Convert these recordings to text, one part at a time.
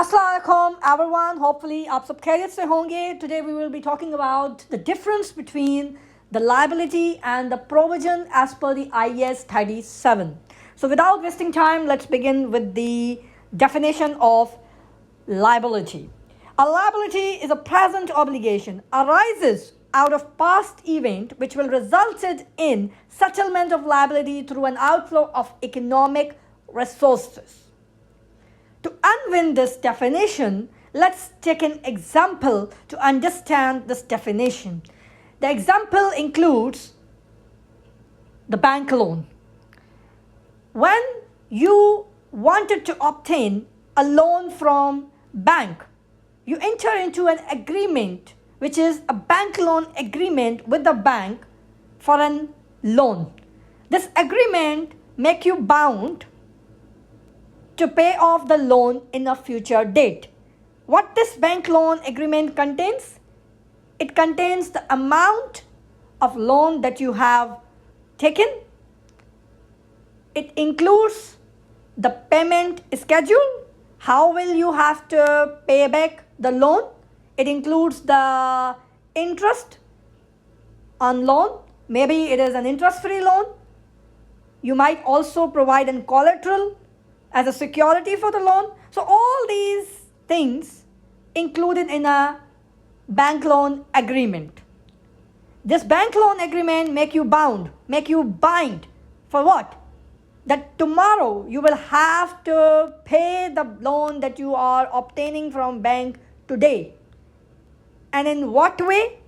Assalamualaikum everyone. Hopefully आप सब खैरियत से होंगे. Today we will be talking about the difference between the liability and the provision as per the IAS 37. So without wasting time, let's begin with the definition of liability. A liability is a present obligation arises out of past event which will resulted in settlement of liability through an outflow of economic resources. To unwind this definition, let's take an example to understand this definition. The example includes the bank loan. When you wanted to obtain a loan from bank, you enter into an agreement which is a bank loan agreement with the bank for a loan. This agreement make you bound to pay off the loan in a future date. What this bank loan agreement contains? It contains the amount of loan that you have taken. It includes the payment schedule. How will you have to pay back the loan? It includes the interest on loan. Maybe it is an interest-free loan. You might also provide a collateral as a security for the loan. So all these things included in a bank loan agreement. This bank loan agreement make you bind for what? That tomorrow you will have to pay the loan that you are obtaining from bank today. And in what way?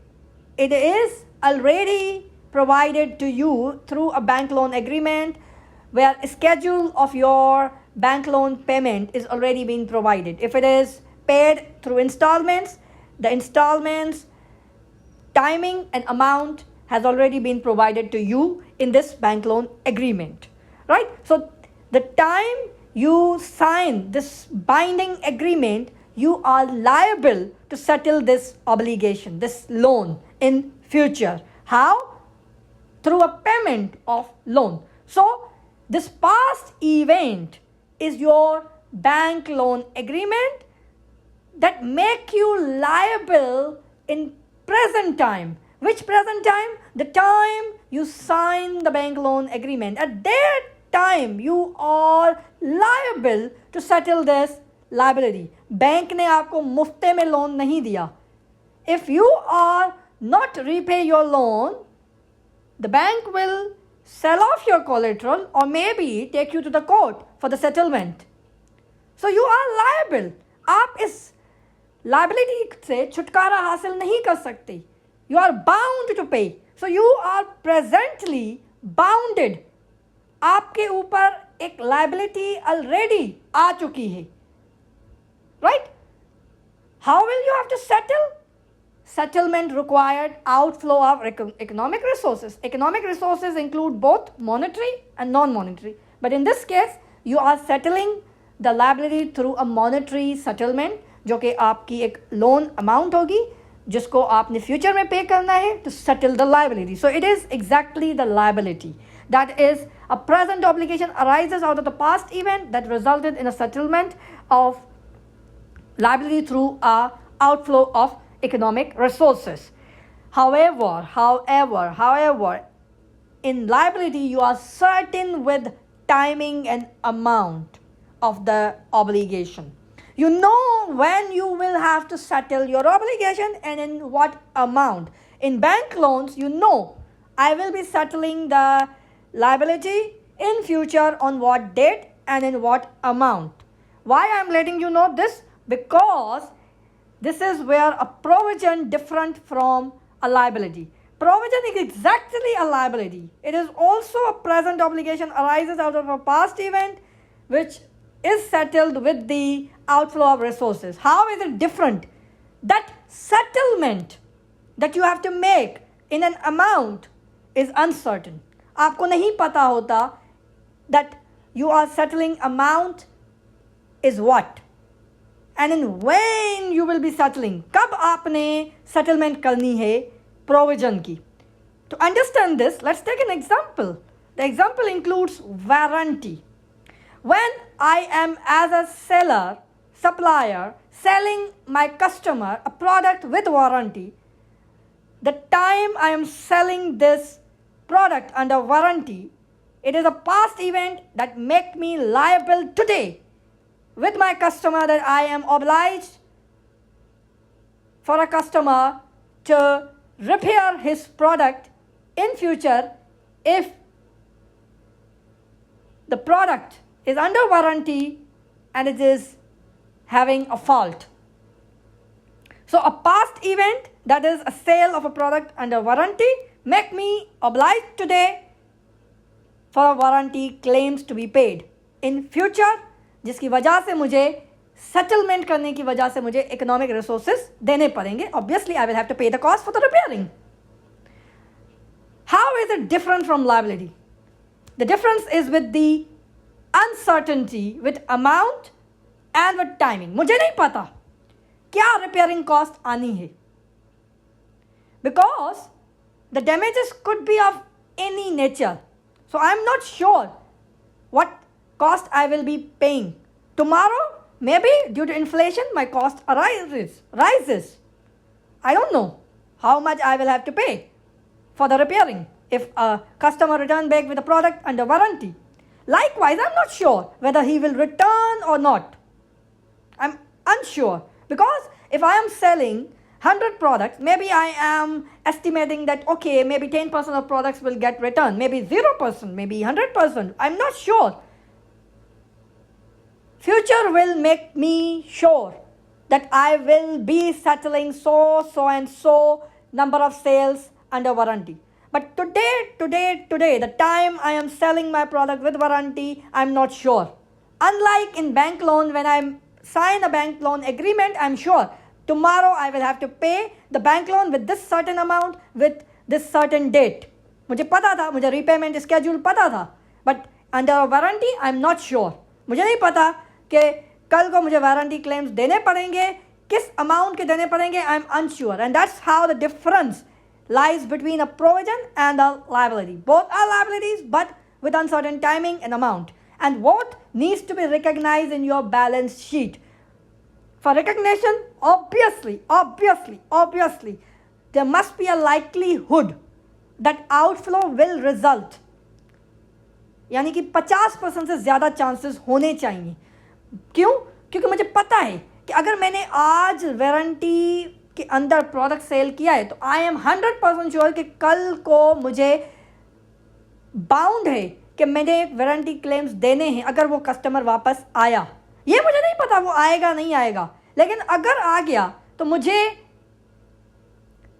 It is already provided to you through a bank loan agreement where a schedule of your bank loan payment is already being provided. If it is paid through installments, the installments, timing and amount has already been provided to you in this bank loan agreement, right? So the time you sign this binding agreement, you are liable to settle this obligation, this loan in future. How? Through a payment of loan. So this past event is your bank loan agreement that make you liable in present time. Which present time? The time you sign the bank loan agreement. At that time, you are liable to settle this liability. Bank ने आपको मुफ्ते में loan नहीं दिया. If you are not repay your loan, the bank will sell off your collateral or maybe take you to the court for the settlement. So you are liable. आप इस liability से छुटकारा हासिल नहीं कर सकते. You are bound to pay. So you are presently bounded. आपके ऊपर एक liability already आ चुकी है. Right? How will you have to settle? Settlement required outflow of economic resources. Economic resources include both monetary and non-monetary. But in this case, you are settling the liability through a monetary settlement, जो कि आपकी एक loan amount होगी, जिसको आपने future में pay करना है to settle the liability. So it is exactly the liability. That is a present obligation arises out of the past event that resulted in a settlement of liability through a outflow of economic resources. However, in liability, you are certain with timing and amount of the obligation. You know when you will have to settle your obligation and in what amount. In bank loans, you know, I will be settling the liability in future on what date and in what amount. Why I am letting you know this? Because this is where a provision different from a liability. Provision is exactly a liability. It is also a present obligation arises out of a past event which is settled with the outflow of resources. How is it different? That settlement that you have to make in an amount is uncertain. आपको नहीं पता होता that you are settling amount is what. And in when you will be settling, कब आपने settlement करनी है provision की. To understand this, let's take an example. The example includes warranty. When I am as a seller supplier selling my customer a product with warranty, the time I am selling this product under warranty, it is a past event that make me liable today with my customer, that I am obliged for a customer to repair his product in future if the product is under warranty and it is having a fault. So a past event, that is a sale of a product under warranty, make me obliged today for warranty claims to be paid in future, जिसकी वजह से मुझे settlement करने की वजह से मुझे economic resources देने पड़ेंगे. Obviously I will have to pay the cost for the repairing. How is it different from liability? The difference is with the uncertainty with amount and with timing. मुझे नहीं पता क्या रिपेयरिंग कॉस्ट आनी है, because the damages could be of any nature. So I am not sure what cost I will be paying. Tomorrow, maybe due to inflation, my cost rises. I don't know how much I will have to pay for the repairing if a customer return back with a product under warranty. Likewise, I'm not sure whether he will return or not. I'm unsure, because if I am selling 100 products, maybe I am estimating that, okay, maybe 10% of products will get returned, maybe 0%, maybe 100%. I'm not sure. Future will make me sure that I will be settling so and so number of sales under warranty. But today, the time I am selling my product with warranty, I'm not sure. Unlike in bank loan, when I sign a bank loan agreement, I'm sure tomorrow I will have to pay the bank loan with this certain amount with this certain date. मुझे पता था, मुझे repayment schedule पता था. But under warranty, I'm not sure. मुझे नहीं पता कि कल को मुझे warranty claims देने पड़ेंगे, किस amount के देने पड़ेंगे. I'm unsure, and that's how the difference lies between a provision and a liability. Both are liabilities, but with uncertain timing and amount. And what needs to be recognized in your balance sheet? For recognition, obviously, there must be a likelihood that outflow will result. यानी कि 50% से ज़्यादा chances होने चाहिए. क्यों? क्योंकि मुझे पता है कि अगर मैंने आज वारंटी के अंदर प्रोडक्ट सेल किया है, तो आई एम 100% श्योर कि कल को मुझे बाउंड है कि मैंने वारंटी क्लेम्स देने हैं अगर वो कस्टमर वापस आया. ये मुझे नहीं पता वो आएगा नहीं आएगा, लेकिन अगर आ गया तो मुझे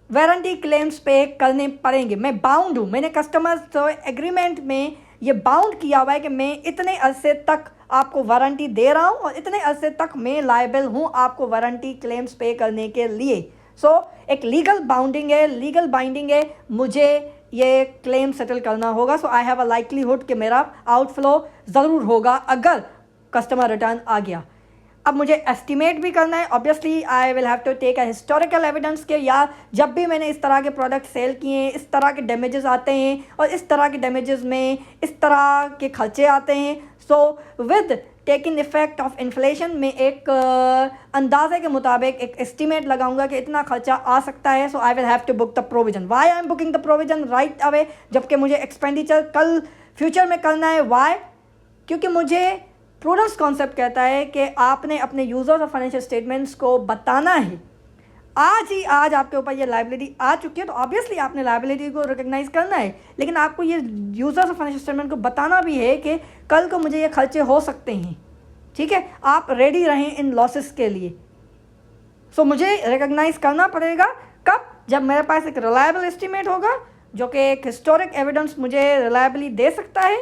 वारंटी क्लेम्स पे करने पड़ेंगे. मैं बाउंड हूँ. मैंने कस्टमर्स तो एग्रीमेंट में ये बाउंड किया हुआ है कि मैं इतने अरसे तक आपको वारंटी दे रहा हूँ और इतने अरसे तक मैं लायबल हूँ आपको वारंटी क्लेम्स पे करने के लिए. सो एक लीगल बाउंडिंग है, लीगल बाइंडिंग है. मुझे ये क्लेम सेटल करना होगा. सो आई हैव अ लाइकलीहुड कि मेरा आउटफ्लो ज़रूर होगा अगर कस्टमर रिटर्न आ गया. अब मुझे एस्टिमेट भी करना है. Obviously I will have to take a historical evidence के यार जब भी मैंने इस तरह के प्रोडक्ट सेल किए हैं इस तरह के डैमेजेस आते हैं और इस तरह के डैमेजेस में इस तरह के खर्चे आते हैं. So with taking effect of inflation में एक अंदाजे के मुताबिक एक एस्टिमेट लगाऊंगा कि इतना खर्चा आ सकता है. So I will have to book the provision. Why I am booking the provision right away जबकि मुझे एक्सपेंडिचर कल फ्यूचर में करना है. वाई? क्योंकि मुझे प्रूडेंस कॉन्सेप्ट कहता है कि आपने अपने यूज़र्स और फाइनेंशियल स्टेटमेंट्स को बताना है. आज आपके ऊपर ये लायबिलिटी आ चुकी है तो ऑब्वियसली आपने लायबिलिटी को रिकग्नाइज करना है, लेकिन आपको ये यूज़र्स और फाइनेंशियल स्टेटमेंट को बताना भी है कि कल को मुझे ये खर्चे हो सकते हैं. ठीक है, आप रेडी रहें इन लॉसेस के लिए. सो मुझे रिकग्नाइज करना पड़ेगा कब? जब मेरे पास एक रिलायबल एस्टिमेट होगा जो कि एक हिस्टोरिक एविडेंस मुझे रिलायबली दे सकता है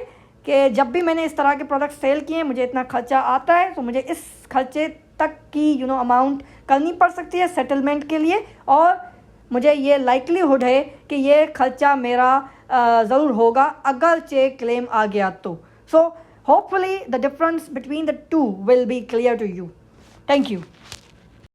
कि जब भी मैंने इस तरह के प्रोडक्ट सेल किए मुझे इतना खर्चा आता है, तो मुझे इस खर्चे तक की अमाउंट करनी पड़ सकती है सेटलमेंट के लिए, और मुझे ये लाइकलीहुड है कि ये खर्चा मेरा ज़रूर होगा अगर चेक क्लेम आ गया तो. So hopefully the difference between the two will be clear to you. Thank you.